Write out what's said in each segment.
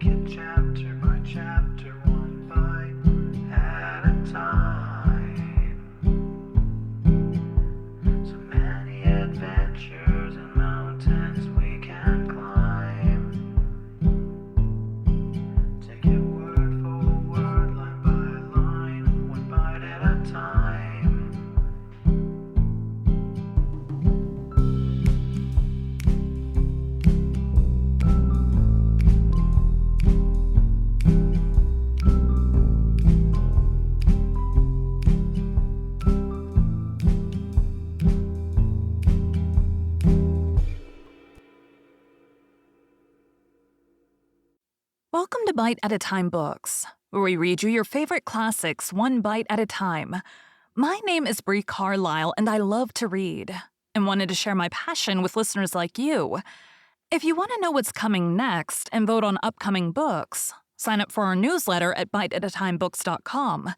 it chapter by chapter, one bite at a time. So many adventures and mountains we can climb. Take it word for word, line by line, one bite at a time. Welcome to Bite at a Time Books, where we read you your favorite classics one bite at a time. My name is Bree Carlile, and I love to read, and wanted to share my passion with listeners like you. If you want to know what's coming next and vote on upcoming books, sign up for our newsletter at biteatatimebooks.com.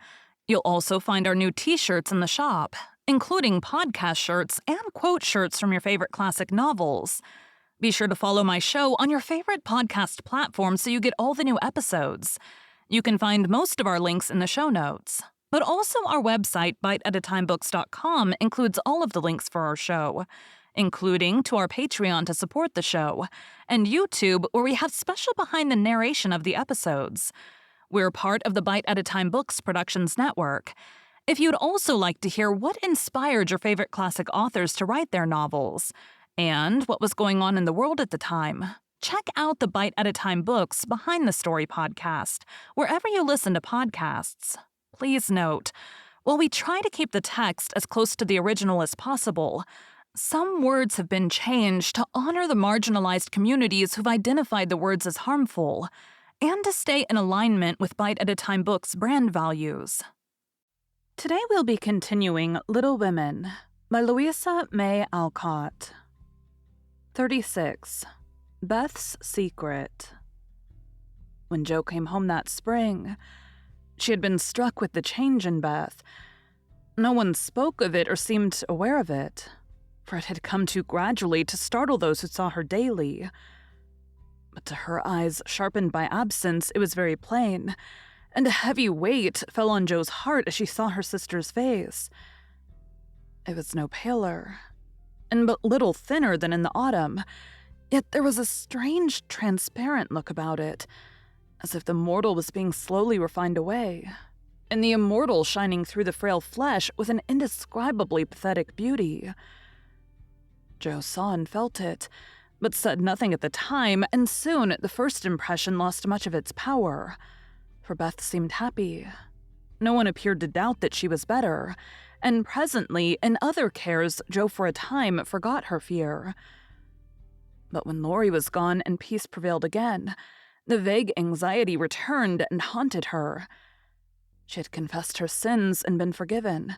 You'll also find our new t-shirts in the shop, including podcast shirts and quote shirts from your favorite classic novels. Be sure to follow my show on your favorite podcast platform so you get all the new episodes. You can find most of our links in the show notes. But also our website, biteatatimebooks.com, includes all of the links for our show, including to our Patreon to support the show, and YouTube, where we have special behind the narration of the episodes. We're part of the Bite at a Time Books Productions Network. If you'd also like to hear what inspired your favorite classic authors to write their novels, and what was going on in the world at the time, check out the Bite at a Time Books Behind the Story podcast, wherever you listen to podcasts. Please note, while we try to keep the text as close to the original as possible, some words have been changed to honor the marginalized communities who've identified the words as harmful, and to stay in alignment with Bite at a Time Books' brand values. Today we'll be continuing Little Women by Louisa May Alcott. 36. Beth's Secret. When Jo came home that spring, she had been struck with the change in Beth. No one spoke of it or seemed aware of it, for it had come too gradually to startle those who saw her daily. But to her eyes, sharpened by absence, it was very plain, and a heavy weight fell on Jo's heart as she saw her sister's face. It was no paler, and but little thinner than in the autumn, yet there was a strange, transparent look about it, as if the mortal was being slowly refined away, and the immortal shining through the frail flesh with an indescribably pathetic beauty. Jo saw and felt it, but said nothing at the time, and soon the first impression lost much of its power, for Beth seemed happy. No one appeared to doubt that she was better, and presently, in other cares, Jo for a time forgot her fear. But when Laurie was gone and peace prevailed again, the vague anxiety returned and haunted her. She had confessed her sins and been forgiven,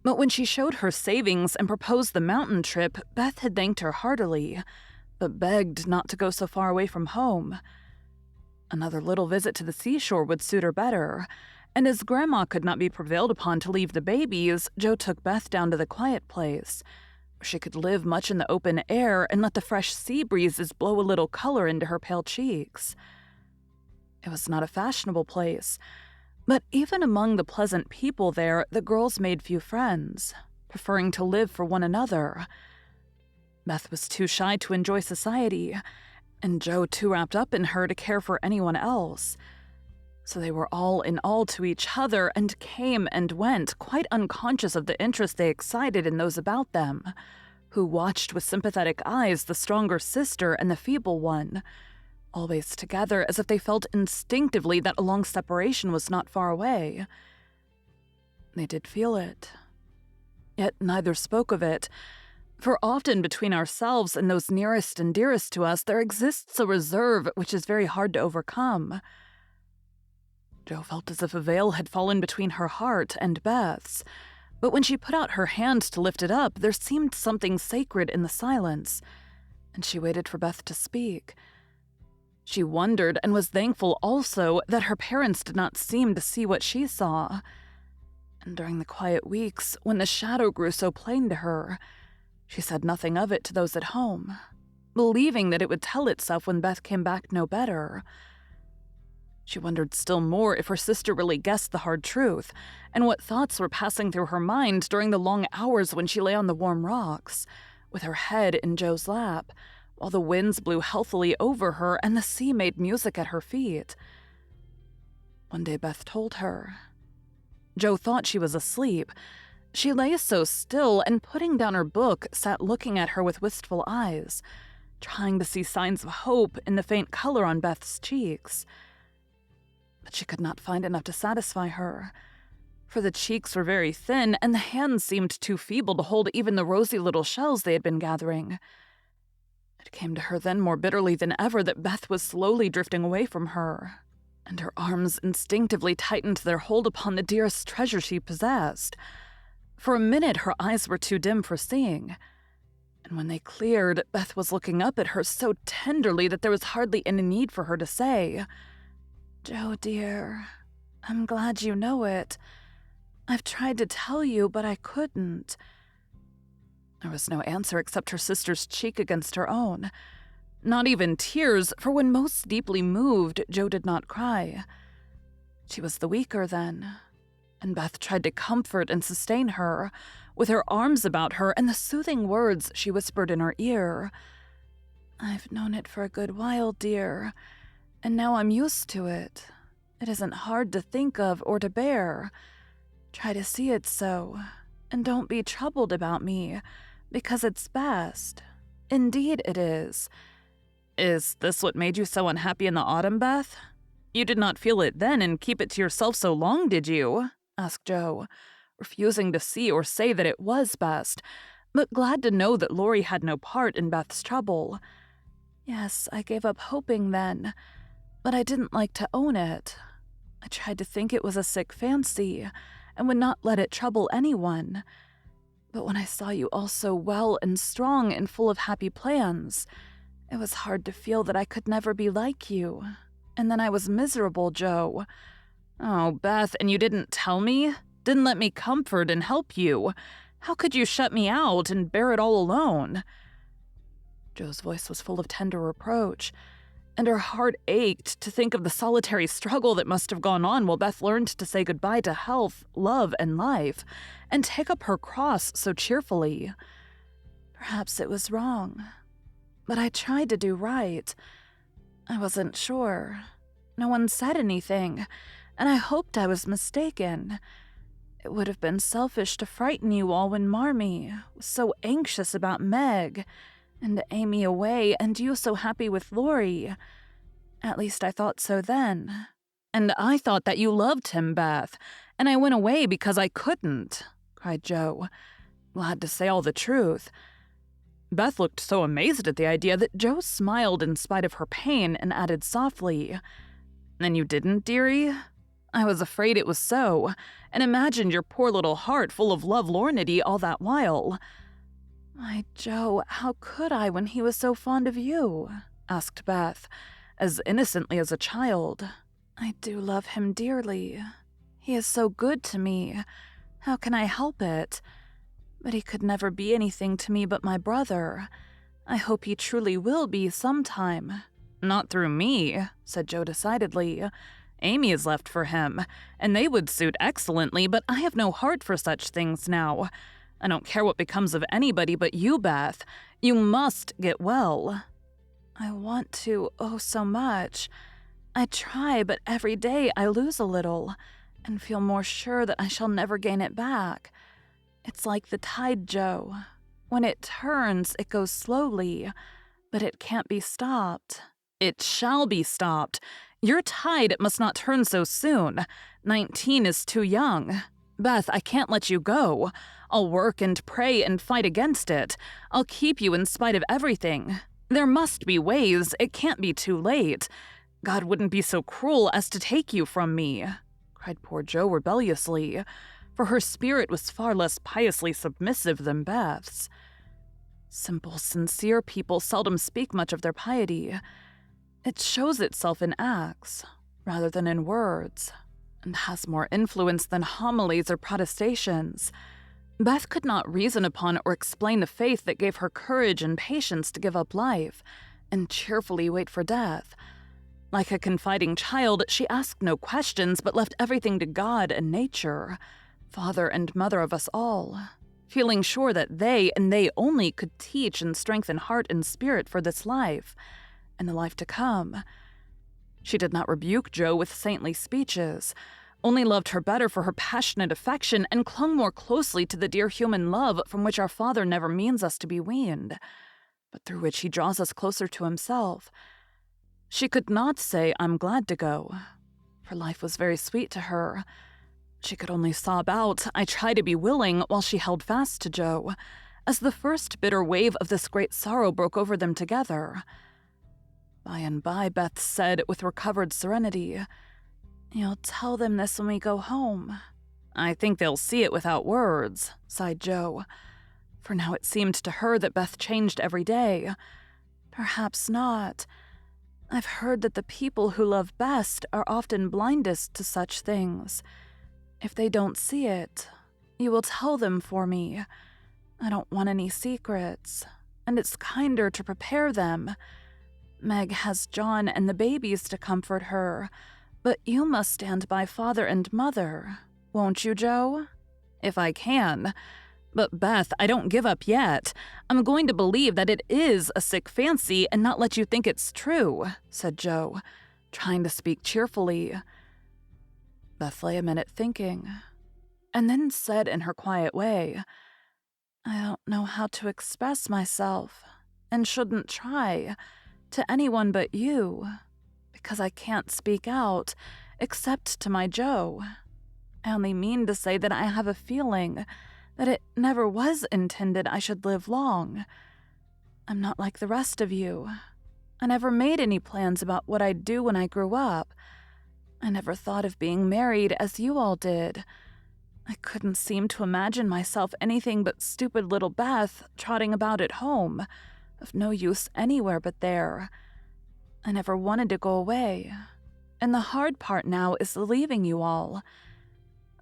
but when she showed her savings and proposed the mountain trip, Beth had thanked her heartily, but begged not to go so far away from home. Another little visit to the seashore would suit her better, and as Grandma could not be prevailed upon to leave the babies, Jo took Beth down to the quiet place, where she could live much in the open air and let the fresh sea breezes blow a little color into her pale cheeks. It was not a fashionable place, but even among the pleasant people there, the girls made few friends, preferring to live for one another. Beth was too shy to enjoy society, and Jo too wrapped up in her to care for anyone else. So they were all in all to each other and came and went, quite unconscious of the interest they excited in those about them, who watched with sympathetic eyes the stronger sister and the feeble one, always together as if they felt instinctively that a long separation was not far away. They did feel it, yet neither spoke of it, for often between ourselves and those nearest and dearest to us there exists a reserve which is very hard to overcome. Jo felt as if a veil had fallen between her heart and Beth's, but when she put out her hand to lift it up, there seemed something sacred in the silence, and she waited for Beth to speak. She wondered and was thankful also that her parents did not seem to see what she saw, and during the quiet weeks, when the shadow grew so plain to her, she said nothing of it to those at home, believing that it would tell itself when Beth came back no better. She wondered still more if her sister really guessed the hard truth, and what thoughts were passing through her mind during the long hours when she lay on the warm rocks, with her head in Joe's lap, while the winds blew healthily over her and the sea made music at her feet. One day Beth told her. Joe thought she was asleep. She lay so still and, putting down her book, sat looking at her with wistful eyes, trying to see signs of hope in the faint color on Beth's cheeks. But she could not find enough to satisfy her, for the cheeks were very thin and the hands seemed too feeble to hold even the rosy little shells they had been gathering. It came to her then more bitterly than ever that Beth was slowly drifting away from her, and her arms instinctively tightened their hold upon the dearest treasure she possessed. For a minute her eyes were too dim for seeing, and when they cleared, Beth was looking up at her so tenderly that there was hardly any need for her to say, "Joe, dear, I'm glad you know it. I've tried to tell you, but I couldn't." There was no answer except her sister's cheek against her own. Not even tears, for when most deeply moved, Joe did not cry. She was the weaker then, and Beth tried to comfort and sustain her, with her arms about her and the soothing words she whispered in her ear. "I've known it for a good while, dear, and now I'm used to it. It isn't hard to think of or to bear. Try to see it so, and don't be troubled about me, because it's best. Indeed it is." "Is this what made you so unhappy in the autumn, Beth? You did not feel it then and keep it to yourself so long, did you?" asked Joe, refusing to see or say that it was best, but glad to know that Laurie had no part in Beth's trouble. "Yes, I gave up hoping then, but I didn't like to own it. I tried to think it was a sick fancy and would not let it trouble anyone. But when I saw you all so well and strong and full of happy plans, it was hard to feel that I could never be like you. And then I was miserable, Joe." "Oh, Beth, and you didn't tell me? Didn't let me comfort and help you? How could you shut me out and bear it all alone?" Joe's voice was full of tender reproach, and her heart ached to think of the solitary struggle that must have gone on while Beth learned to say goodbye to health, love, and life, and take up her cross so cheerfully. "Perhaps it was wrong, but I tried to do right. I wasn't sure. No one said anything, and I hoped I was mistaken. It would have been selfish to frighten you all when Marmee was so anxious about Meg, and Amy away, and you so happy with Laurie. At least I thought so then." "And I thought that you loved him, Beth, and I went away because I couldn't," cried Joe, glad to say all the truth. Beth looked so amazed at the idea that Joe smiled in spite of her pain and added softly, "Then you didn't, dearie? I was afraid it was so, and imagined your poor little heart full of lovelornity all that while." "Why, Joe, how could I when he was so fond of you?" asked Beth, as innocently as a child. "I do love him dearly. He is so good to me. How can I help it? But he could never be anything to me but my brother. I hope he truly will be sometime." "Not through me," said Joe decidedly. "Amy is left for him, and they would suit excellently, but I have no heart for such things now. I don't care what becomes of anybody but you, Beth. You must get well." "I want to, oh so much. I try, but every day I lose a little, and feel more sure that I shall never gain it back. It's like the tide, Joe. When it turns, it goes slowly, but it can't be stopped." "It shall be stopped. Your tide must not turn so soon. 19 is too young. Beth, I can't let you go. I'll work and pray and fight against it. I'll keep you in spite of everything. There must be ways. It can't be too late. God wouldn't be so cruel as to take you from me," cried poor Joe rebelliously, for her spirit was far less piously submissive than Beth's. Simple, sincere people seldom speak much of their piety. It shows itself in acts rather than in words, and has more influence than homilies or protestations. Beth could not reason upon or explain the faith that gave her courage and patience to give up life and cheerfully wait for death. Like a confiding child, she asked no questions but left everything to God and nature, father and mother of us all, feeling sure that they and they only could teach and strengthen heart and spirit for this life and the life to come. She did not rebuke Jo with saintly speeches, only loved her better for her passionate affection and clung more closely to the dear human love from which our Father never means us to be weaned, but through which he draws us closer to himself. She could not say, "I'm glad to go," for life was very sweet to her. She could only sob out, "I try to be willing," while she held fast to Jo, as the first bitter wave of this great sorrow broke over them together. By and by, Beth said with recovered serenity, "You'll tell them this when we go home." "I think they'll see it without words," sighed Jo. For now it seemed to her that Beth changed every day. "Perhaps not. I've heard that the people who love best are often blindest to such things. If they don't see it, you will tell them for me. I don't want any secrets, and it's kinder to prepare them. Meg has John and the babies to comfort her, but you must stand by father and mother, won't you, Jo?" "If I can. But Beth, I don't give up yet. I'm going to believe that it is a sick fancy and not let you think it's true," said Jo, trying to speak cheerfully. Beth lay a minute thinking, and then said in her quiet way, "I don't know how to express myself, and shouldn't try, to anyone but you, because I can't speak out, except to my Jo. I only mean to say that I have a feeling that it never was intended I should live long. I'm not like the rest of you. I never made any plans about what I'd do when I grew up. I never thought of being married as you all did. I couldn't seem to imagine myself anything but stupid little Beth trotting about at home, of no use anywhere but there. I never wanted to go away, and the hard part now is leaving you all.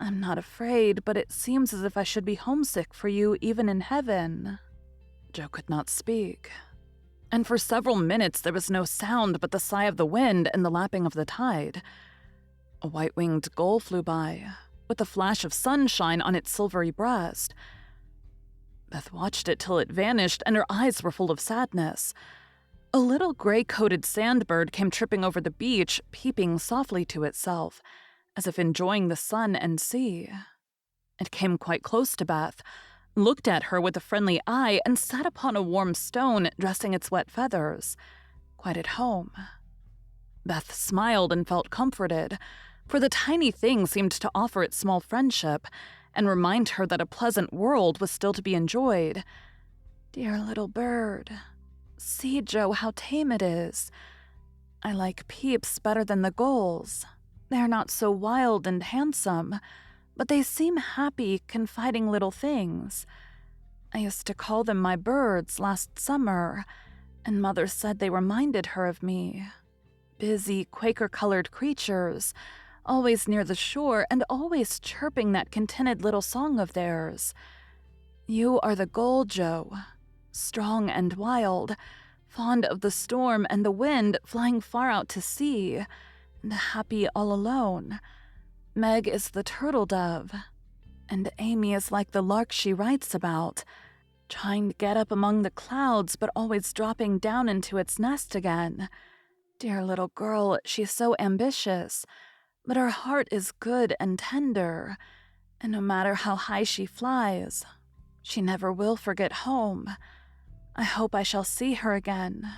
I'm not afraid, but it seems as if I should be homesick for you even in heaven." Jo could not speak, and for several minutes there was no sound but the sigh of the wind and the lapping of the tide. A white-winged gull flew by, with a flash of sunshine on its silvery breast. Beth watched it till it vanished, and her eyes were full of sadness. A little gray-coated sandbird came tripping over the beach, peeping softly to itself, as if enjoying the sun and sea. It came quite close to Beth, looked at her with a friendly eye, and sat upon a warm stone, dressing its wet feathers, quite at home. Beth smiled and felt comforted, for the tiny thing seemed to offer its small friendship and remind her that a pleasant world was still to be enjoyed. "Dear little bird, see, Jo, how tame it is. I like Peeps better than the gulls. They're not so wild and handsome, but they seem happy, confiding little things. I used to call them my birds last summer, and Mother said they reminded her of me. Busy, Quaker-colored creatures, always near the shore and always chirping that contented little song of theirs. You are the gull, Jo, strong and wild, fond of the storm and the wind, flying far out to sea, and happy all alone. Meg is the turtle dove, and Amy is like the lark she writes about, trying to get up among the clouds but always dropping down into its nest again. Dear little girl, she's so ambitious, but her heart is good and tender, and no matter how high she flies, she never will forget home. I hope I shall see her again,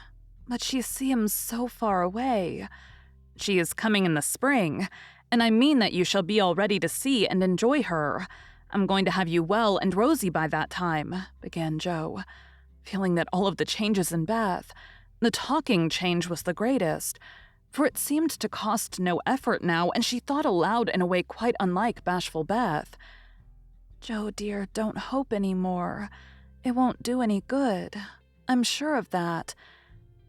but she seems so far away." "She is coming in the spring, and I mean that you shall be all ready to see and enjoy her. I'm going to have you well and rosy by that time," began Jo, feeling that all of the changes in Beth, the talking change was the greatest, for it seemed to cost no effort now, and she thought aloud in a way quite unlike bashful Beth. "Jo, dear, don't hope any more. It won't do any good. I'm sure of that.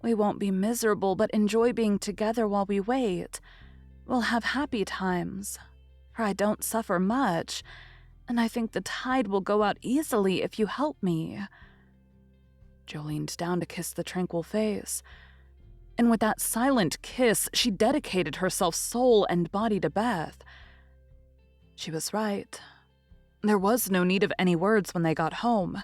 We won't be miserable, but enjoy being together while we wait. We'll have happy times, for I don't suffer much, and I think the tide will go out easily if you help me." Jo leaned down to kiss the tranquil face. And with that silent kiss, she dedicated herself soul and body to Beth. She was right. There was no need of any words when they got home,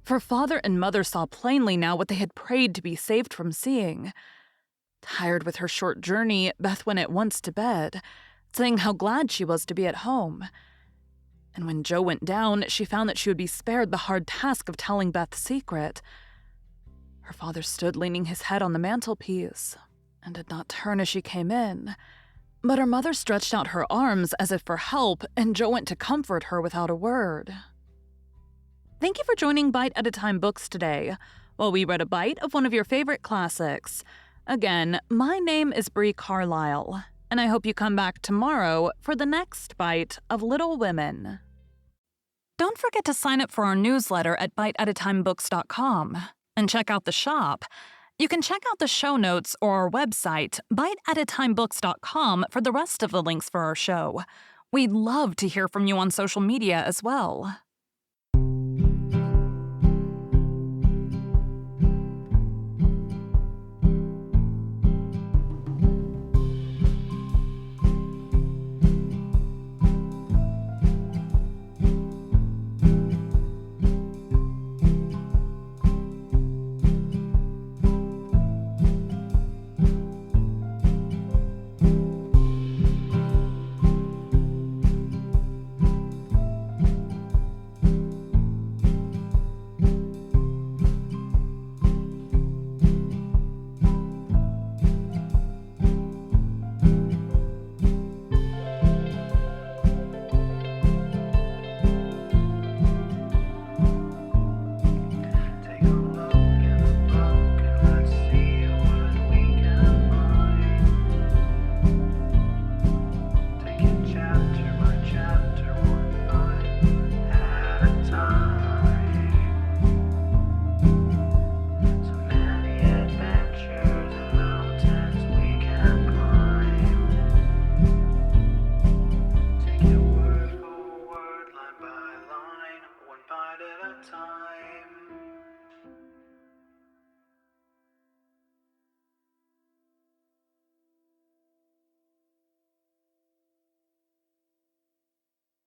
for Father and Mother saw plainly now what they had prayed to be saved from seeing. Tired with her short journey, Beth went at once to bed, saying how glad she was to be at home. And when Joe went down, she found that she would be spared the hard task of telling Beth's secret. Her father stood leaning his head on the mantelpiece and did not turn as she came in. But her mother stretched out her arms as if for help, and Joe went to comfort her without a word. Thank you for joining Bite at a Time Books today, while we read a bite of one of your favorite classics. Again, my name is Bree Carlile, and I hope you come back tomorrow for the next bite of Little Women. Don't forget to sign up for our newsletter at biteatatimebooks.com and check out the shop. You can check out the show notes or our website, biteatatimebooks.com, for the rest of the links for our show. We'd love to hear from you on social media as well.